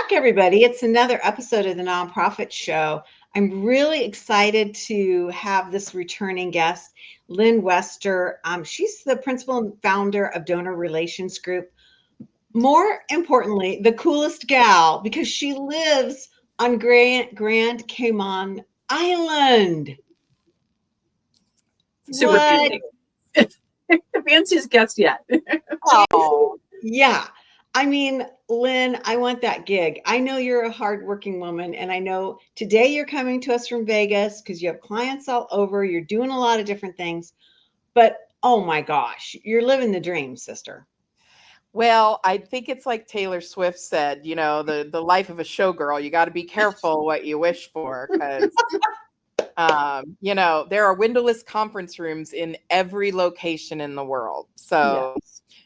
back, everybody. It's another episode of the Nonprofit Show. I'm really excited to have this returning guest, Lynne Wester. She's the principal and founder of Donor Relations Group. More importantly, the coolest gal because she lives on Grand Cayman Island. Super What? fancy. The fanciest guest yet. Oh, yeah. I mean, Lynn, I want that gig. I know you're a hardworking woman, and I know today you're coming to us from Vegas because you have clients all over. You're doing a lot of different things, but oh my gosh, you're living the dream, sister. Well, I think it's like Taylor Swift said, the life of a showgirl, you got to be careful what you wish for because, there are windowless conference rooms in every location in the world. So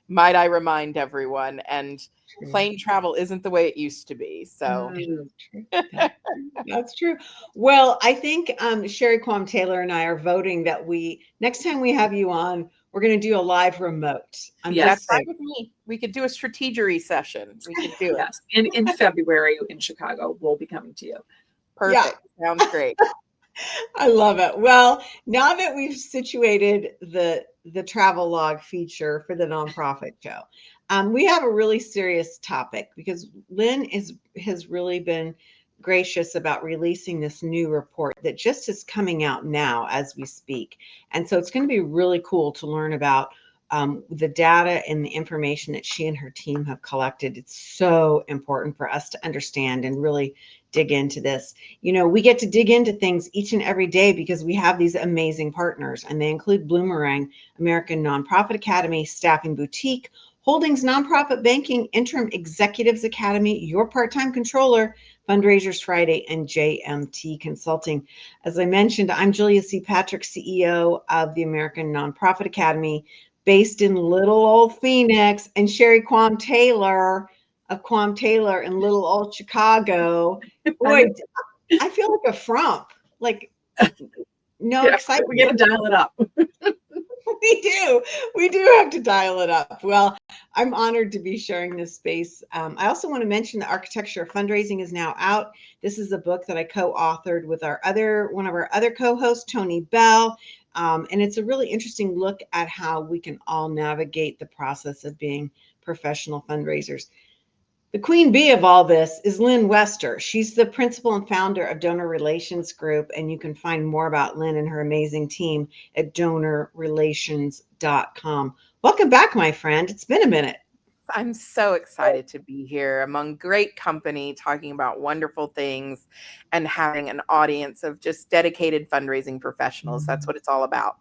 might I remind everyone, and plane travel isn't the way it used to be. So That's true. Well, I think Sherry Quam Taylor and I are voting that next time we have you on, we're going to do a live remote. That's fine with me. We could do a strategery session. We could do it. Yes. In February in Chicago, we'll be coming to you. Perfect. Yeah. Sounds great. I love it. Well, now that we've situated the travel log feature for the Nonprofit Show, we have a really serious topic because Lynn has really been gracious about releasing this new report that just is coming out now as we speak. And so it's going to be really cool to learn about the data and the information that she and her team have collected. It's so important for us to understand and really dig into this. We get to dig into things each and every day because we have these amazing partners, and they include Bloomerang, American Nonprofit Academy, Staffing Boutique, Holdings Nonprofit Banking, Interim Executives Academy, Your Part-Time Controller, Fundraisers Friday, and JMT Consulting. As I mentioned, I'm Julia C. Patrick, CEO of the American Nonprofit Academy, based in little old Phoenix, and Sherry Quam Taylor of Quam Taylor in little old Chicago. Boy, I feel like a frump. Like, no excitement. We got to dial it up. We do have to dial it up. Well, I'm honored to be sharing this space. I also want to mention the Architecture of Fundraising is now out. This is a book that I co-authored with one of our other co-hosts, Tony Bell. And it's a really interesting look at how we can all navigate the process of being professional fundraisers. The queen bee of all this is Lynne Wester. She's the principal and founder of Donor Relations Group, and you can find more about Lynn and her amazing team at donorrelations.com. Welcome back, my friend. It's been a minute. I'm so excited to be here among great company, talking about wonderful things and having an audience of just dedicated fundraising professionals. That's what it's all about.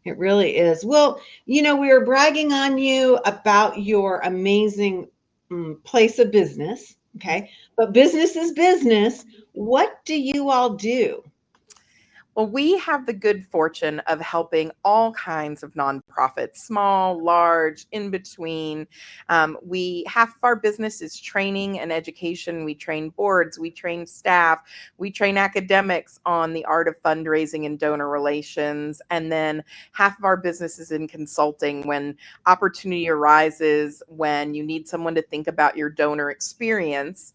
It really is. Well, we were bragging on you about your amazing place of business. Okay. But business is business. What do you all do? Well, we have the good fortune of helping all kinds of nonprofits, small, large, in between. Half of our business is training and education. We train boards, we train staff, we train academics on the art of fundraising and donor relations. And then half of our business is in consulting when opportunity arises, when you need someone to think about your donor experience.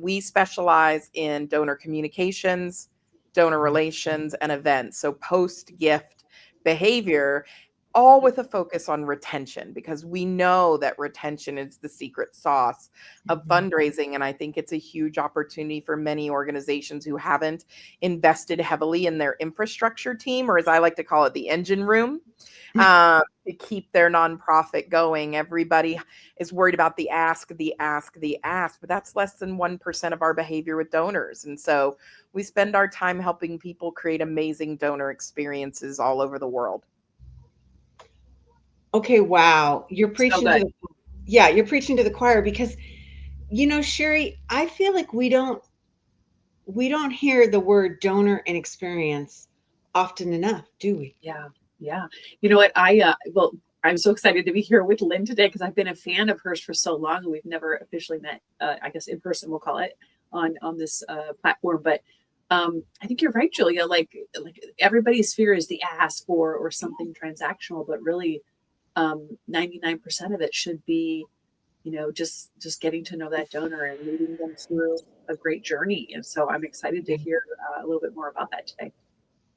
We specialize in donor communications, donor relations, and events. So post-gift behavior, all with a focus on retention, because we know that retention is the secret sauce of fundraising. And I think it's a huge opportunity for many organizations who haven't invested heavily in their infrastructure team, or as I like to call it, the engine room, to keep their nonprofit going. Everybody is worried about the ask, but that's less than 1% of our behavior with donors. And so we spend our time helping people create amazing donor experiences all over the world. Okay, wow. You're preaching you're preaching to the choir because, Sherry, I feel like we don't hear the word donor and experience often enough, do we? Yeah. You know what? I'm so excited to be here with Lynn today because I've been a fan of hers for so long, and we've never officially met, I guess in person, we'll call it, on this platform. But I think you're right, Julia. Like everybody's fear is the ask or something transactional, but really 99% of it should be just getting to know that donor and leading them through a great journey. And so I'm excited to hear a little bit more about that today.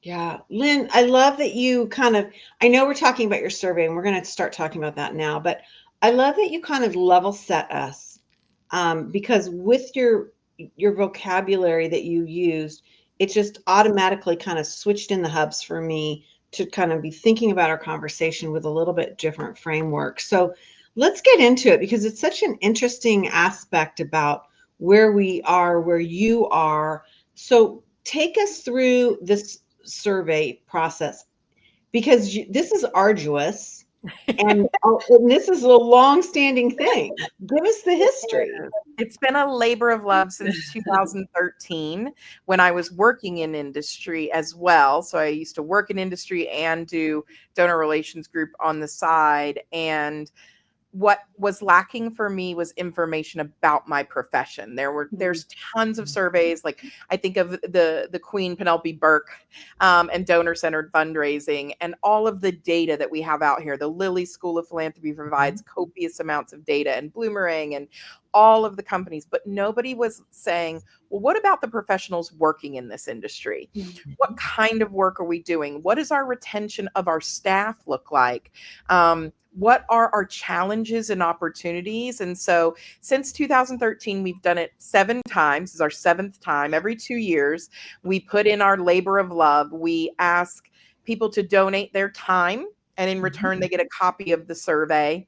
Yeah. Lynn, I love that you I know we're talking about your survey and we're going to start talking about that now, but I love that you kind of level set us, because with your vocabulary that you used, it just automatically kind of switched in the hubs for me to kind of be thinking about our conversation with a little bit different framework. So let's get into it because it's such an interesting aspect about where we are, where you are. So take us through this survey process because this is arduous and this is a long-standing thing. Give us the history. It's been a labor of love since 2013 when I was working in industry as well. So I used to work in industry and do donor relations group on the side. And what was lacking for me was information about my profession. There's tons of surveys. Like I think of the Queen Penelope Burke and donor-centered fundraising and all of the data that we have out here. The Lilly School of Philanthropy provides copious amounts of data, and Bloomerang and all of the companies, but nobody was saying, well, what about the professionals working in this industry? What kind of work are we doing? What does our retention of our staff look like? What are our challenges and opportunities? And so since 2013, we've done it 7 times. This is our 7th time. Every 2 years, we put in our labor of love. We ask people to donate their time, and in return, they get a copy of the survey,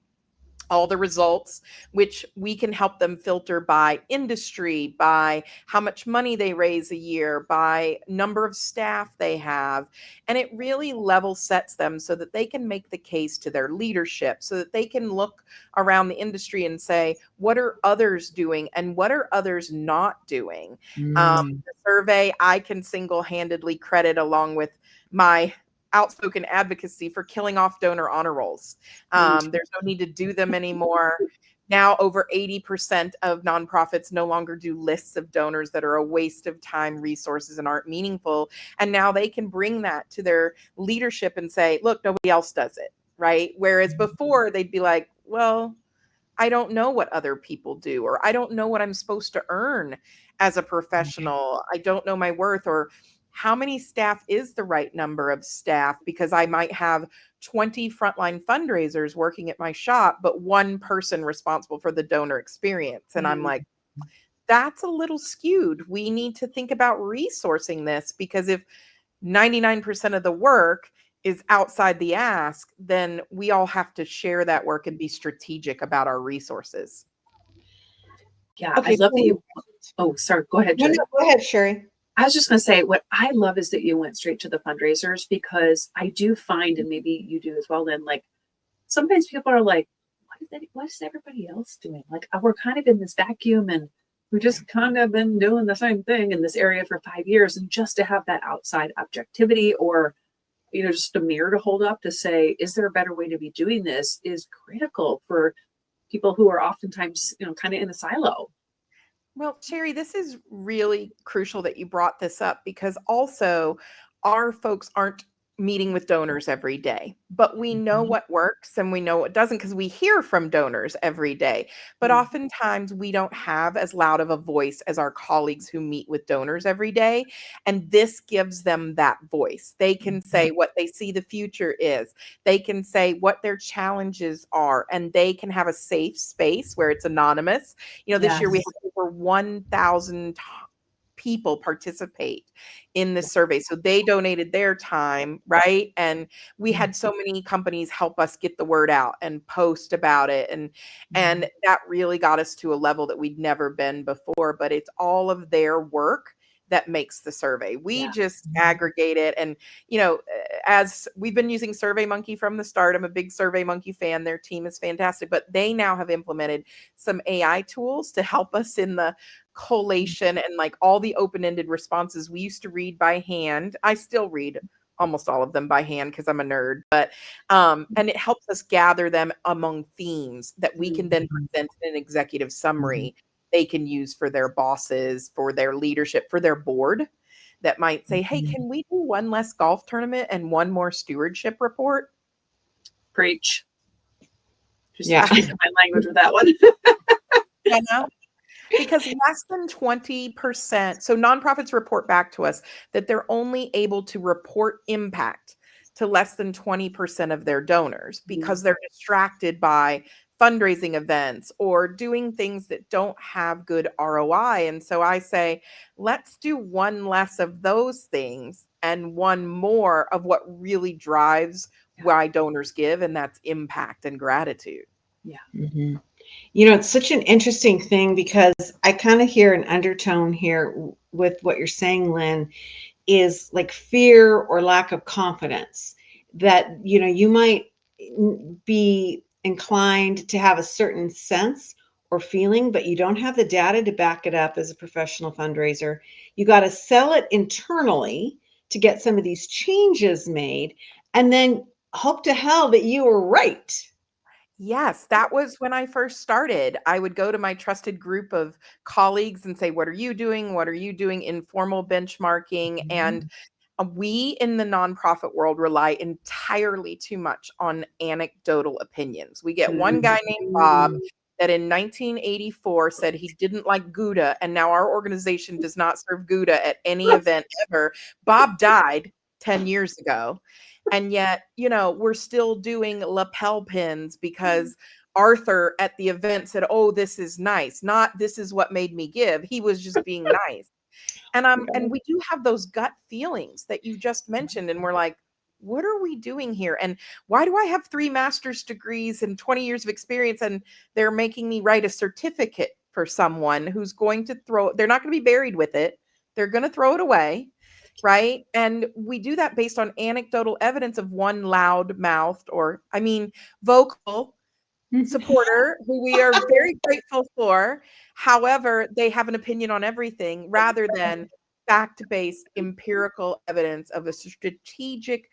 all the results, which we can help them filter by industry, by how much money they raise a year, by number of staff they have. And it really level sets them so that they can make the case to their leadership, so that they can look around the industry and say, what are others doing and what are others not doing? The survey I can single-handedly credit, along with my outspoken advocacy, for killing off donor honor rolls. There's no need to do them anymore. Now, over 80% of nonprofits no longer do lists of donors that are a waste of time, resources, and aren't meaningful. And now they can bring that to their leadership and say, look, nobody else does it, right? Whereas before they'd be like, well, I don't know what other people do, or I don't know what I'm supposed to earn as a professional. I don't know my worth, or how many staff is the right number of staff, because I might have 20 frontline fundraisers working at my shop, but 1 person responsible for the donor experience. And I'm like, that's a little skewed. We need to think about resourcing this, because if 99% of the work is outside the ask, then we all have to share that work and be strategic about our resources. Yeah, okay, I love that you. Oh, sorry. Go ahead, Jen. No, go ahead, Sherry. I was just going to say, what I love is that you went straight to the fundraisers, because I do find, and maybe you do as well, then, like, sometimes people are like, what is everybody else doing? Like, we're kind of in this vacuum, and we just kind of been doing the same thing in this area for 5 years. And just to have that outside objectivity, or, just a mirror to hold up to say, is there a better way to be doing this, is critical for people who are oftentimes, kind of in a silo. Well, Sherry, this is really crucial that you brought this up, because also our folks aren't meeting with donors every day, but we know what works and we know what doesn't, because we hear from donors every day. But oftentimes we don't have as loud of a voice as our colleagues who meet with donors every day. And this gives them that voice. They can say what they see the future is. They can say what their challenges are, and they can have a safe space where it's anonymous. This year we have over 1,000 people participate in this survey. So they donated their time, right? And we had so many companies help us get the word out and post about it. And that really got us to a level that we'd never been before. But it's all of their work that makes the survey. We just aggregate it. And, as we've been using SurveyMonkey from the start, I'm a big SurveyMonkey fan. Their team is fantastic, but they now have implemented some AI tools to help us in the collation and like all the open-ended responses we used to read by hand. I still read almost all of them by hand because I'm a nerd, but and it helps us gather them among themes that we can then present in an executive summary they can use for their bosses, for their leadership, for their board, that might say, hey, can we do 1 less golf tournament and 1 more stewardship report? Preach. Just speaking my language with that one. You know? Because less than 20%, so nonprofits report back to us that they're only able to report impact to less than 20% of their donors because they're distracted by fundraising events or doing things that don't have good ROI. And so I say, let's do one less of those things and one more of what really drives why donors give, and that's impact and gratitude. Yeah. Mm-hmm. You know, it's such an interesting thing because I kind of hear an undertone here with what you're saying, Lynn, is like fear or lack of confidence that, you know, you might be inclined to have a certain sense or feeling, but you don't have the data to back it up as a professional fundraiser. You got to sell it internally to get some of these changes made and then hope to hell that you were right. Yes, that was when I first started. I would go to my trusted group of colleagues and say, what are you doing? What are you doing? Informal benchmarking. And we in the nonprofit world rely entirely too much on anecdotal opinions. We get one guy named Bob that in 1984 said he didn't like Gouda, and now our organization does not serve Gouda at any event ever. Bob died 10 years ago. And yet, you know, we're still doing lapel pins because Arthur at the event said, oh, this is nice. Not this is what made me give. He was just being nice. And we do have those gut feelings that you just mentioned. And we're like, what are we doing here? And why do I have 3 master's degrees and 20 years of experience? And they're making me write a certificate for someone who's going to they're not going to be buried with it. They're going to throw it away. Right. And we do that based on anecdotal evidence of one loud mouthed vocal supporter who we are very grateful for. However, they have an opinion on everything rather than fact-based empirical evidence of a strategic,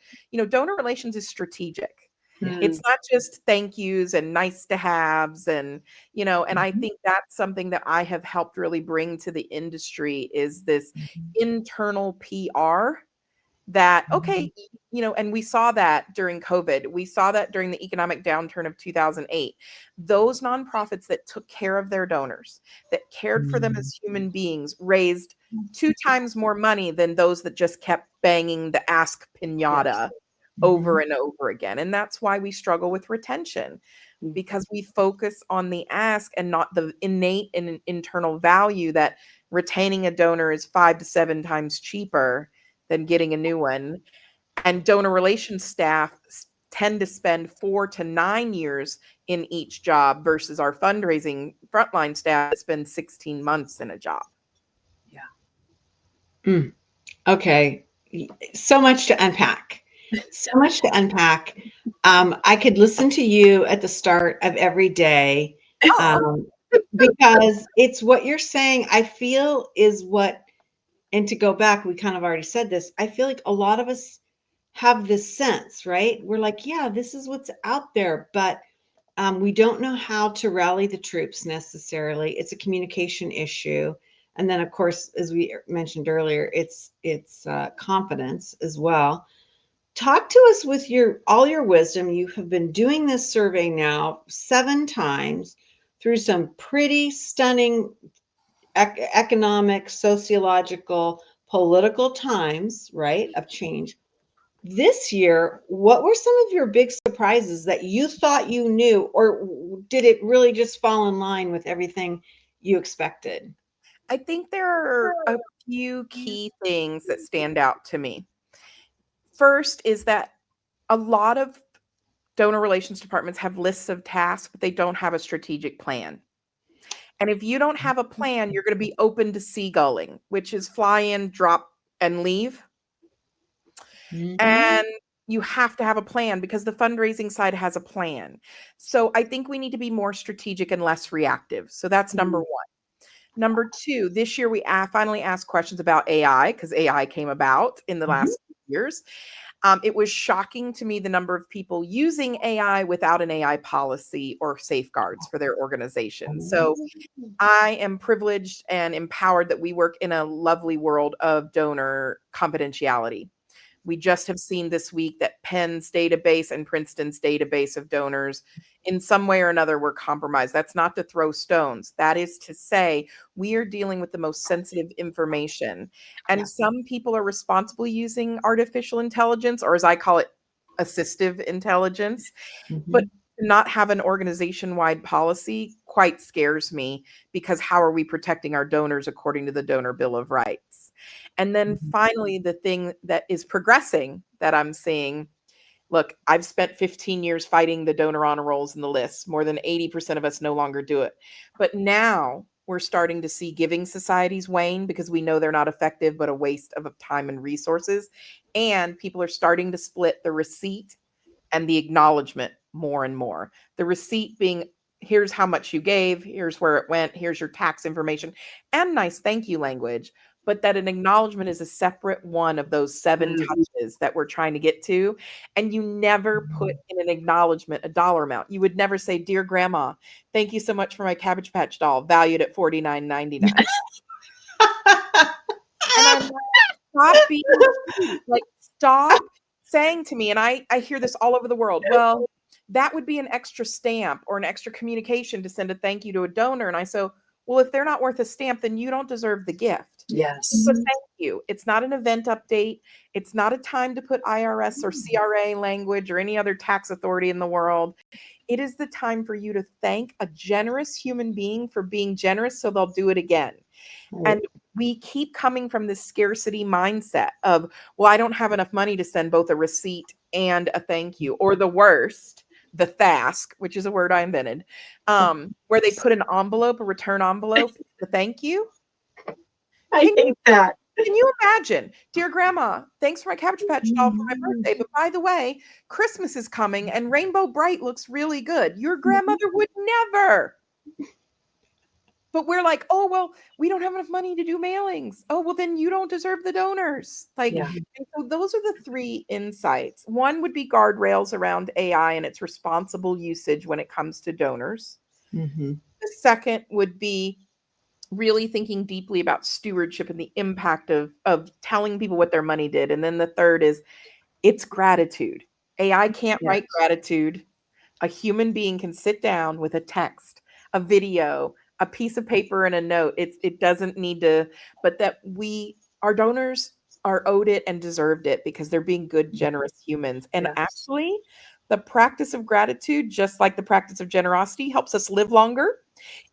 donor relations is strategic. It's not just thank yous and nice to haves and I think that's something that I have helped really bring to the industry is this internal PR that, okay, and we saw that during COVID. We saw that during the economic downturn of 2008. Those nonprofits that took care of their donors, that cared for them as human beings, raised 2 times more money than those that just kept banging the ask pinata over and over again. And that's why we struggle with retention, because we focus on the ask and not the innate and internal value that retaining a donor is 5 to 7 times cheaper than getting a new one. And donor relations staff tend to spend 4 to 9 years in each job versus our fundraising frontline staff that spend 16 months in a job. Yeah. Okay. So much to unpack. So much to unpack. I could listen to you at the start of every day because it's what you're saying, I feel is what, and to go back, we kind of already said this. I feel like a lot of us have this sense, right? We're like, yeah, this is what's out there, but we don't know how to rally the troops necessarily. It's a communication issue. And then, of course, as we mentioned earlier, it's confidence as well. Talk to us with all your wisdom. You have been doing this survey now 7 times through some pretty stunning economic, sociological, political times, right, of change. This year, what were some of your big surprises that you thought you knew, or did it really just fall in line with everything you expected? I think there are a few key things that stand out to me. First is that a lot of donor relations departments have lists of tasks, but they don't have a strategic plan. And if you don't have a plan, you're going to be open to seagulling, which is fly in, drop, and leave. And you have to have a plan because the fundraising side has a plan. So I think we need to be more strategic and less reactive. So that's number 1. Number 2, this year we finally asked questions about AI because AI came about in the last years. It was shocking to me the number of people using AI without an AI policy or safeguards for their organization. So I am privileged and empowered that we work in a lovely world of donor confidentiality. We just have seen this week that Penn's database and Princeton's database of donors in some way or another were compromised. That's not to throw stones. That is to say, we are dealing with the most sensitive information. And some people are responsible using artificial intelligence, or as I call it, assistive intelligence. But not have an organization-wide policy quite scares me, because how are we protecting our donors according to the Donor Bill of Rights? And then finally, the thing that is progressing that I'm seeing, look, I've spent 15 years fighting the donor honor rolls and the lists. More than 80% of us no longer do it. But now we're starting to see giving societies wane, because we know they're not effective, but a waste of time and resources. And people are starting to split the receipt and the acknowledgement more and more. The receipt being, here's how much you gave, here's where it went, here's your tax information, and nice thank you language. But that an acknowledgement is a separate one of those 7 touches that we're trying to get to. And you never put in an acknowledgement a dollar amount. You would never say, dear grandma, thank you so much for my Cabbage Patch doll, valued at $49.99. And I'm like, stop being like, stop saying to me, and I hear this all over the world, well, that would be an extra stamp or an extra communication to send a thank you to a donor. And I say, well, if they're not worth a stamp, then you don't deserve the gift. Yes. So thank you. It's not an event update. It's not a time to put IRS or CRA language or any other tax authority in the world. It is the time for you to thank a generous human being for being generous, so they'll do it again. And we keep coming from this scarcity mindset of, well, I don't have enough money to send both a receipt and a thank you, or the worst, the THASK, which is a word I invented, where they put an envelope, a return envelope, the thank you. I hate that. Can you imagine? Dear grandma, thanks for my Cabbage Patch doll for my birthday. But by the way, Christmas is coming and Rainbow Bright looks really good. Your grandmother would never. But we're like, oh, well, we don't have enough money to do mailings. Oh, well, then you don't deserve the donors. Like, and so those are the 3 insights. One would be guardrails around AI and its responsible usage when it comes to donors. The second would be really thinking deeply about stewardship and the impact of telling people what their money did. And then the third is, it's gratitude. AI can't write gratitude. A human being can sit down with a text, a video, a piece of paper, and a note. It doesn't need to, but that our donors are owed it and deserved it, because they're being good, generous humans. And actually, the practice of gratitude, just like the practice of generosity, helps us live longer.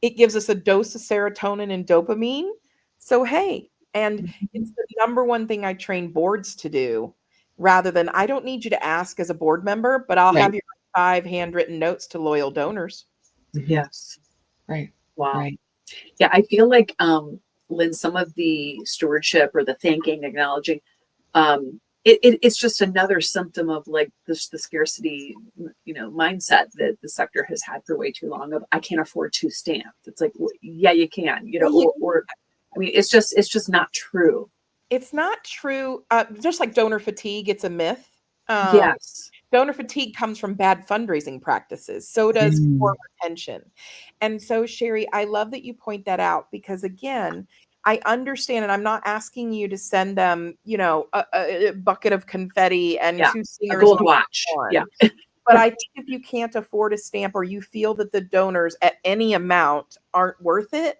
It gives us a dose of serotonin and dopamine. So, hey, and it's the number one thing I train boards to do, rather than, I don't need you to ask as a board member, but I'll have your 5 handwritten notes to loyal donors. Yes. Right. Wow. Right. Yeah, I feel like, Lynn, some of the stewardship or the thanking, acknowledging, it's just another symptom of like the scarcity, mindset that the sector has had for way too long. Of, I can't afford 2 stamps. It's like, well, yeah, you can. Or I mean, it's just not true. It's not true. Just like donor fatigue, it's a myth. Yes. Donor fatigue comes from bad fundraising practices. So does poor retention. And so, Sherry, I love that you point that out, because again, I understand, and I'm not asking you to send them, a bucket of confetti and 2 singers, a gold watch. Yeah. But I think if you can't afford a stamp, or you feel that the donors at any amount aren't worth it,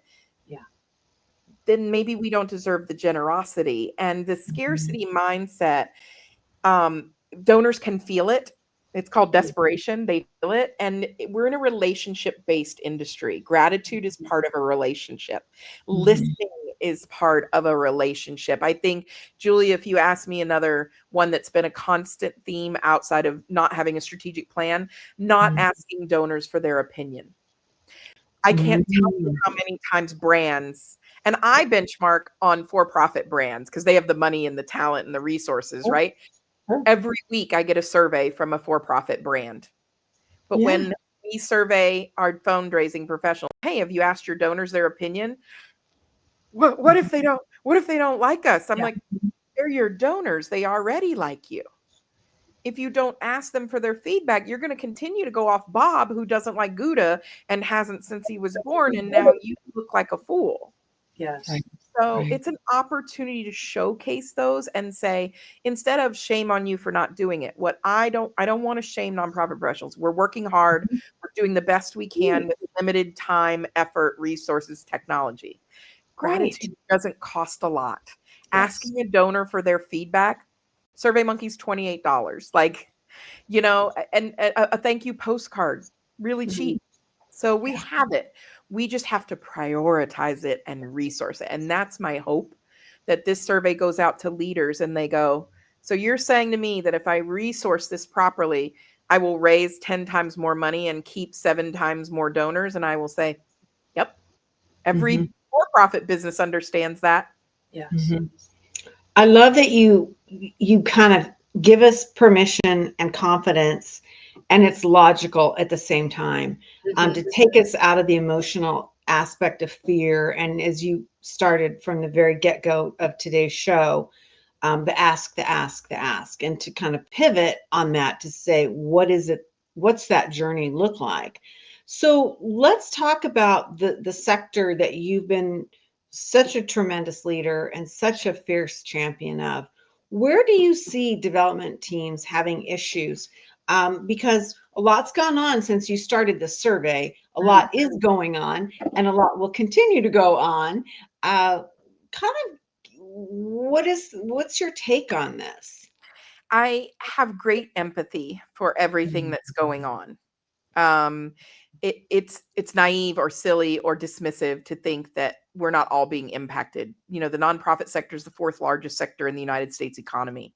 then maybe we don't deserve the generosity. And the scarcity mindset, donors can feel it. It's called desperation. They feel it. And we're in a relationship-based industry. Gratitude is part of a relationship. Listening is part of a relationship. I think, Julia, if you ask me another one that's been a constant theme outside of not having a strategic plan, not asking donors for their opinion. I can't tell you how many times brands, and I benchmark on for-profit brands because they have the money and the talent and the resources, right? Every week I get a survey from a for-profit brand. But when we survey our fundraising professionals, hey, have you asked your donors their opinion? What if they don't like us? I'm like, they're your donors. They already like you. If you don't ask them for their feedback, you're going to continue to go off Bob, who doesn't like Gouda and hasn't since he was born. And now you look like a fool. Yes. Right. So Right. it's an opportunity to showcase those and say, instead of shame on you for not doing it, I don't want to shame nonprofit professionals. We're working hard. We're doing the best we can with limited time, effort, resources, technology. Right. Gratitude doesn't cost a lot. Yes. Asking a donor for their feedback, SurveyMonkey's $28. Like, and a thank you postcard, really Mhm. cheap. So we Yeah. have it. We just have to prioritize it and resource it. And that's my hope, that this survey goes out to leaders and they go, so you're saying to me that if I resource this properly, I will raise 10 times more money and keep 7 times more donors. And I will say, yep, Mhm. every for-profit business understands that. Yes. Mhm. I love that you kind of give us permission and confidence, and it's logical at the same time, to take us out of the emotional aspect of fear. And as you started from the very get-go of today's show, the ask, the ask, the ask, and to kind of pivot on that to say, what is it? What's that journey look like? So let's talk about the sector that you've been such a tremendous leader and such a fierce champion of. Where do you see development teams having issues? Because a lot's gone on since you started the survey. A lot is going on, and a lot will continue to go on. Kind of, what's your take on this? I have great empathy for everything that's going on. Um, it's naive or silly or dismissive to think that we're not all being impacted. The nonprofit sector is the 4th largest sector in the United States economy,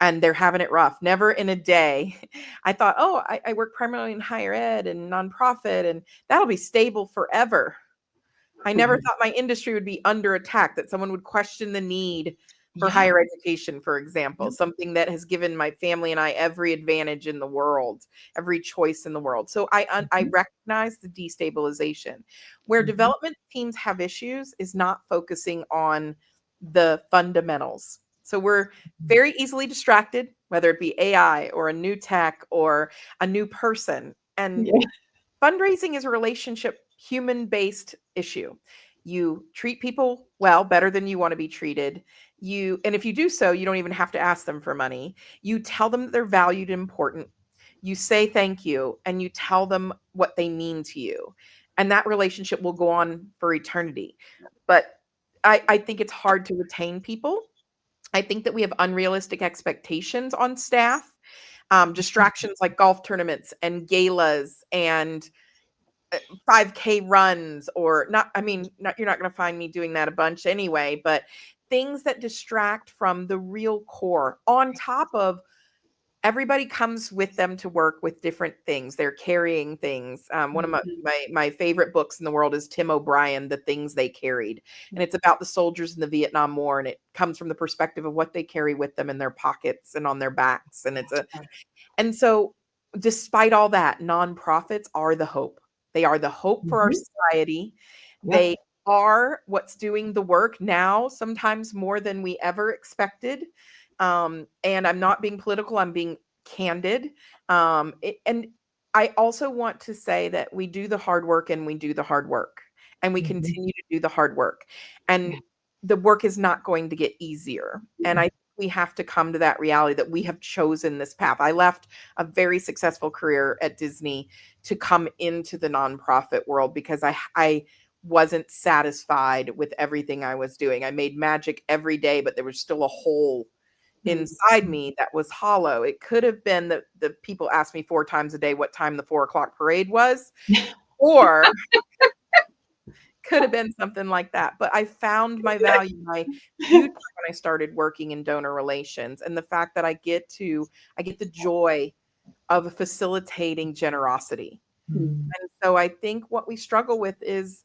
and they're having it rough. Never in a day I thought, oh, I work primarily in higher ed and nonprofit, and that'll be stable forever. I never thought my industry would be under attack, that someone would question the need for Yeah. higher education, for example, Yep. something that has given my family and I every advantage in the world, every choice in the world. So I recognize the destabilization. Where development teams have issues is not focusing on the fundamentals. So we're very easily distracted, whether it be AI or a new tech or a new person. And Yeah. fundraising is a relationship, human-based issue. You treat people well, better than you want to be treated. And if you do so, you don't even have to ask them for money. You tell them that they're valued and important. You say thank you, and you tell them what they mean to you. And that relationship will go on for eternity. But I think it's hard to retain people. I think that we have unrealistic expectations on staff. Distractions like golf tournaments and galas and 5K runs, or not. I mean, you're not going to find me doing that a bunch anyway, but things that distract from the real core, on top of everybody comes with them to work with different things. They're carrying things. One of my favorite books in the world is Tim O'Brien, The Things They Carried. And it's about the soldiers in the Vietnam War. And it comes from the perspective of what they carry with them in their pockets and on their backs. And so despite all that, nonprofits are the hope. They are the hope for our Mhm. society. Yep. They are what's doing the work now, sometimes more than we ever expected. And I'm not being political, I'm being candid. And I also want to say that we do the hard work, and we do the hard work, and we Mhm. continue to do the hard work. And the work is not going to get easier. And I think we have to come to that reality that we have chosen this path. I left a very successful career at Disney to come into the nonprofit world because I wasn't satisfied with everything I was doing. I made magic every day, but there was still a hole inside me that was hollow. It could have been that the people asked me 4 times a day what time the 4 o'clock parade was, or could have been something like that. But I found my value, my future, when I started working in donor relations, and the fact that I get the joy of facilitating generosity. Mhm. And so I think what we struggle with is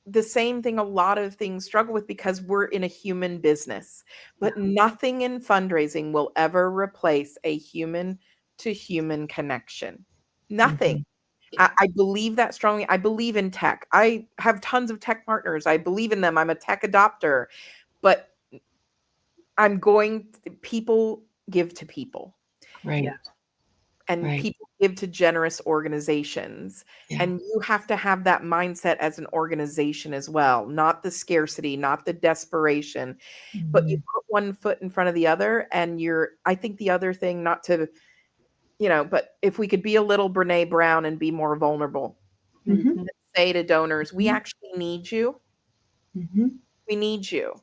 the same thing a lot of things struggle with, because we're in a human business. But nothing in fundraising will ever replace a human to human connection. Nothing. Mhm. I believe that strongly. I believe in tech. I have tons of tech partners. I believe in them. I'm a tech adopter, but people give to people. Right. Yeah. and Right. people give to generous organizations. Yeah. And you have to have that mindset as an organization as well, not the scarcity, not the desperation, but you Mhm. put one foot in front of the other. And I think the other thing, not to, but if we could be a little Brene Brown and be more vulnerable, Mhm. Mhm. say to donors, we Mhm. actually need you. Mhm. We need you.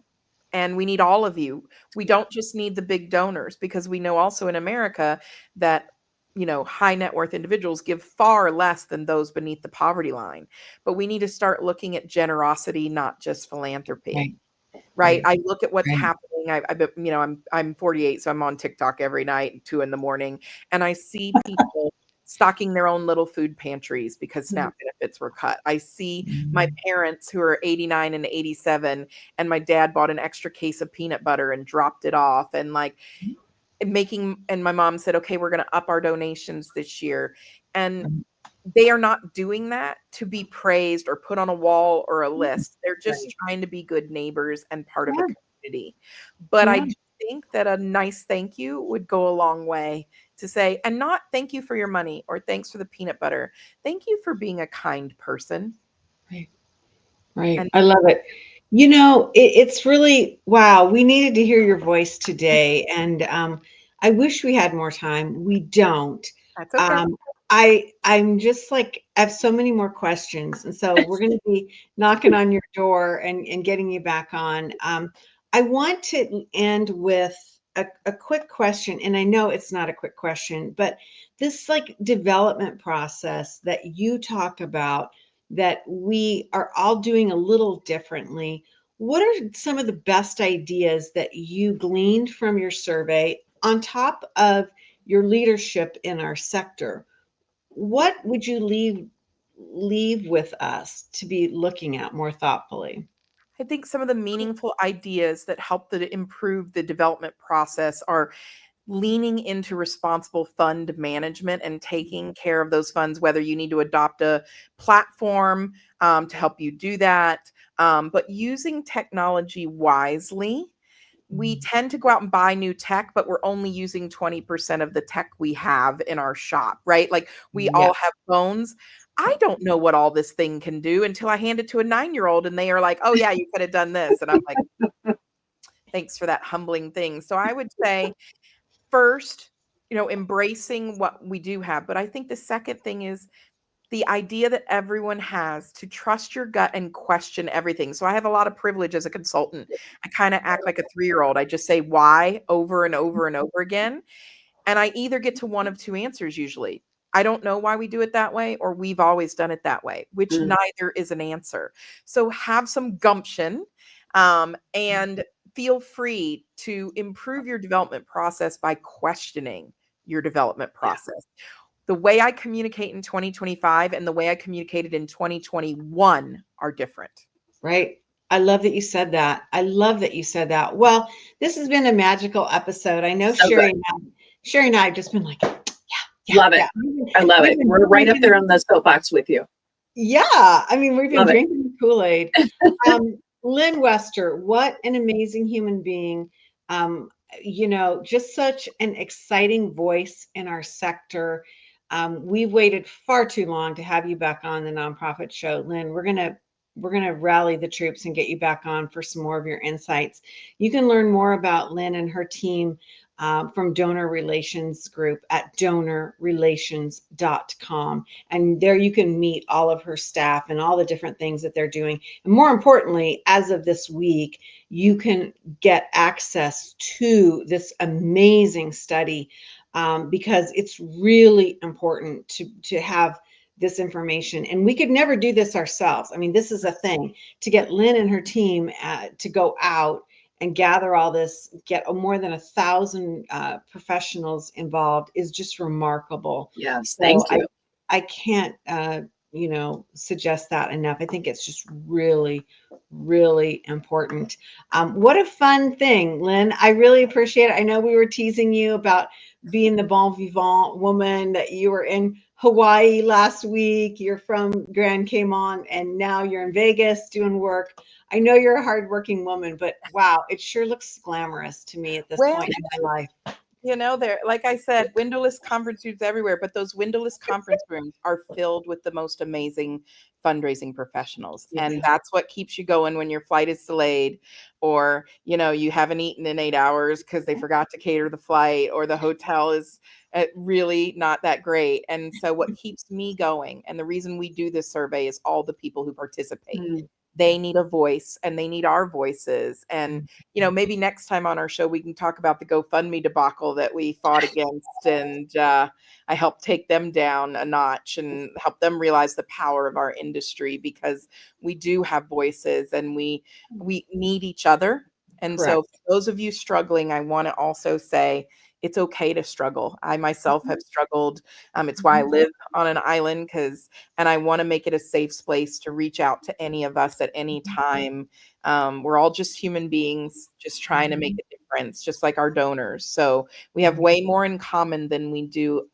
And we need all of you. We don't just need the big donors, because we know also in America that, high net worth individuals give far less than those beneath the poverty line. But we need to start looking at generosity, not just philanthropy. Right. Right. Right. I look at what's Right. happening. I'm 48, so I'm on TikTok every night, 2 a.m, and I see people stocking their own little food pantries because SNAP benefits were cut. I see my Mhm. parents who are 89 and 87, and my dad bought an extra case of peanut butter and dropped it off, and and my mom said, okay, we're going to up our donations this year. And they are not doing that to be praised or put on a wall or a list. They're just Right. trying to be good neighbors and part of a Yeah. community. But I Yeah. do think that a nice thank you would go a long way to say, and not thank you for your money or thanks for the peanut butter. Thank you for being a kind person. Right. Right. And I love it. It's really wow. We needed to hear your voice today, and I wish we had more time. We don't. that's okay. Um, I'm just like I have so many more questions, and so we're going to be knocking on your door and getting you back on. I want to end with a quick question, and I know it's not a quick question, but this like development process that you talk about that we are all doing a little differently. What are some of the best ideas that you gleaned from your survey on top of your leadership in our sector? What would you leave with us to be looking at more thoughtfully? I think some of the meaningful ideas that help to improve the development process are leaning into responsible fund management and taking care of those funds, whether you need to adopt a platform to help you do that, but using technology wisely. We tend to go out and buy new tech, but we're only using 20% of the tech we have in our shop, right? Like we all Yes. have phones. I don't know what all this thing can do until I hand it to a 9-year-old and they are like, oh, yeah, you could have done this. And I'm like, thanks for that humbling thing. So I would say, first, embracing what we do have. But I think the second thing is the idea that everyone has to trust your gut and question everything. So I have a lot of privilege as a consultant. I kind of act like a 3-year-old. I just say why over and over and over again. And I either get to one of two answers usually. I don't know why we do it that way, or we've always done it that way, which Mm. neither is an answer. So have some gumption, and feel free to improve your development process by questioning your development Yeah. process. The way I communicate in 2025 and the way I communicated in 2021 are different. Right. I love that you said that. I love that you said that. Well, this has been a magical episode. I know So good. Sherry and I have just been like, yeah, yeah, Love it. yeah. I love We've it. been We're right up there drinking. on the soapbox with you. Yeah. I mean, we've been Love it. drinking the Kool-Aid. Lynn Wester, what an amazing human being. Um, just such an exciting voice in our sector. We've waited far too long to have you back on the Nonprofit Show. Lynn, we're gonna rally the troops and get you back on for some more of your insights. You can learn more about Lynn and her team from Donor Relations Group at donorrelations.com. And there you can meet all of her staff and all the different things that they're doing. And more importantly, as of this week, you can get access to this amazing study because it's really important to have this information. And we could never do this ourselves. I mean, this is a thing to get Lynn and her team to go out and gather all this, get more than 1,000 professionals involved is just remarkable. Yes. So Thank you. I can't, suggest that enough. I think it's just really, really important. What a fun thing, Lynn. I really appreciate it. I know we were teasing you about being the bon vivant woman, that you were in Hawaii last week. You're from Grand Cayman, and now you're in Vegas doing work. I know you're a hardworking woman, but wow, it sure looks glamorous to me at this Well, point in my life. You know, there, like I said, windowless conference rooms everywhere, but those windowless conference rooms are filled with the most amazing fundraising professionals. Yeah. And that's what keeps you going when your flight is delayed, or, you know, you haven't eaten in 8 hours because they forgot to cater the flight, or the hotel is really not that great. And so what keeps me going, and the reason we do this survey, is all the people who participate. They need a voice, and they need our voices. And, you know, maybe next time on our show, we can talk about the GoFundMe debacle that we fought against. And I helped take them down a notch and help them realize the power of our industry, because we do have voices and we need each other. And Correct. so for those of you struggling, I want to also say, it's okay to struggle. I myself have struggled. It's why I live on an island, and I want to make it a safe space to reach out to any of us at any time. We're all just human beings, just trying to make a difference, just like our donors. So we have way more in common than we do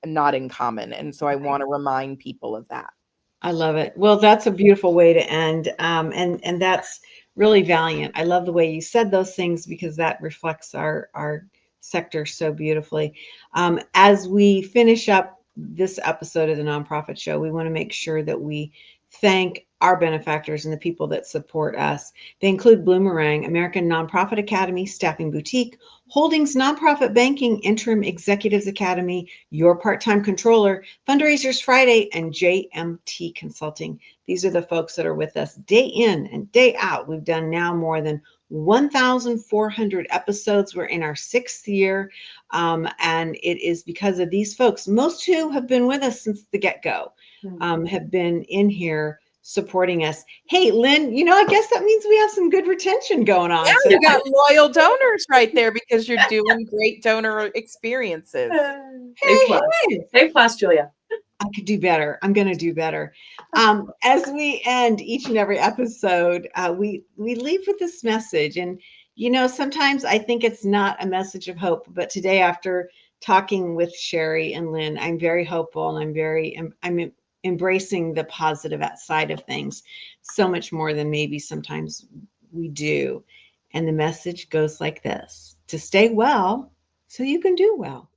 not in common. And so I want to remind people of that. I love it. Well, that's a beautiful way to end. And that's really valiant. I love the way you said those things, because that reflects our sector so beautifully. As we finish up this episode of the Nonprofit Show, we want to make sure that we thank our benefactors and the people that support us. They include Bloomerang, American Nonprofit Academy, Staffing Boutique, Holdings Nonprofit Banking, Interim Executives Academy, Your Part-Time Controller, Fundraisers Friday, and JMT Consulting. These are the folks that are with us day in and day out. We've done now more than 1,400 episodes. We're in our 6th year, and it is because of these folks, most who have been with us since the get-go, have been in here supporting us. Hey, Lynn, you know, I guess that means we have some good retention going on. Yeah, So you got loyal donors right there, because you're doing great donor experiences. Hey, plus, Julia. I could do better. I'm going to do better. As we end each and every episode, we leave with this message. And, you know, sometimes I think it's not a message of hope, but today, after talking with Sherry and Lynn, I'm very hopeful, and I'm embracing the positive side of things so much more than maybe sometimes we do. And the message goes like this: to stay well so you can do well.